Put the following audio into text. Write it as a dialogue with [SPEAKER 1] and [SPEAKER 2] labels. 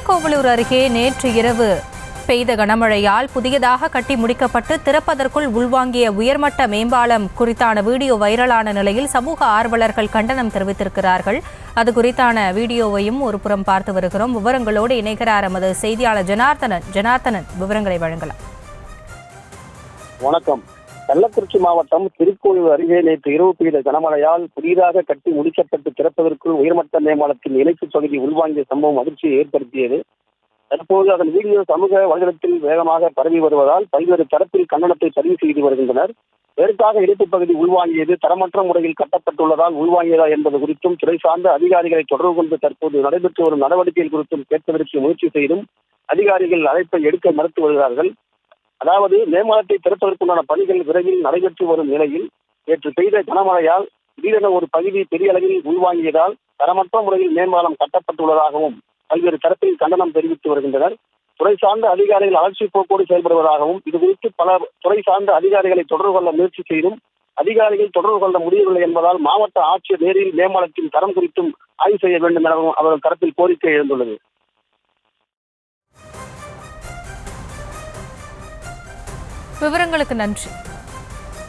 [SPEAKER 1] திருக்கோவிலூர் அருகே நேற்று இரவு பெய்த கனமழையால் புதியதாக கட்டி முடிக்கப்பட்டு திறப்பதற்குள் உள்வாங்கிய உயர்மட்ட மேம்பாலம் குறித்தான வீடியோ வைரலான நிலையில் சமூக ஆர்வலர்கள் கண்டனம் தெரிவித்திருக்கிறார்கள். அது குறித்தான வீடியோவையும் ஒரு புறம் பார்த்து வருகிறோம். விவரங்களோடு இணைகிறார் எமது செய்தியாளர் ஜனார்த்தனன். விவரங்களை வழங்கலாம்.
[SPEAKER 2] வணக்கம். கள்ளக்குறிச்சி மாவட்டம் திருக்கோவிலூர் அருகே நேற்று இரவு பெய்த கனமழையால் புதிதாக கட்டி முடிக்கப்பட்டு திறப்பதற்குள் உயர்மட்ட மேம்பாலத்தின் இணைப்பு பகுதி உள்வாங்கிய சம்பவம் அதிர்ச்சியை ஏற்படுத்தியது. தற்போது அதன் வீடியோ சமூக வலைதளத்தில் வேகமாக பரவி வருவதால் பல்வேறு தரப்பில் கண்டனத்தை பதிவு செய்து வருகின்றனர். இதற்காக இணைப்பு பகுதி உள்வாங்கியது தரமற்ற முறையில் கட்டப்பட்டுள்ளதால் உள்வாங்கியதா என்பது குறித்தும் துறை சார்ந்த அதிகாரிகளை தொடர்பு கொண்டு தற்போது நடைபெற்று வரும் நடவடிக்கைகள் குறித்தும் கேட்பதற்கு முயற்சி செய்தும் அதிகாரிகள் அழைப்பை எடுக்க மறுத்து வருகிறார்கள். அதாவது மேம்பாலத்தை திறப்பதற்குண்டான பணிகள் விரைவில் நடைபெற்று வரும் நிலையில் நேற்று பெய்த கனமழையால் திடீரென ஒரு பகுதி பெரிய அளவில் உள்வாங்கியதால் தரமற்ற முறையில் மேம்பாலம் கட்டப்பட்டுள்ளதாகவும் பல்வேறு தரப்பில் கண்டனம் தெரிவித்து வருகின்றனர். துறை சார்ந்த அதிகாரிகள் அலட்சி போக்கோடு செயல்படுவதாகவும் இதுகுறித்து பல துறை சார்ந்த அதிகாரிகளை தொடர்பு கொள்ள முயற்சி செய்தும் அதிகாரிகள் தொடர்பு கொள்ள முடியவில்லை என்பதால் மாவட்ட ஆட்சியர் நேரில் மேம்பாலத்தின் தரம் குறித்தும் ஆய்வு செய்ய வேண்டும் எனவும் அவர்கள் தரப்பில் கோரிக்கை எழுந்துள்ளது.
[SPEAKER 1] விவரங்களுக்கு நன்றி.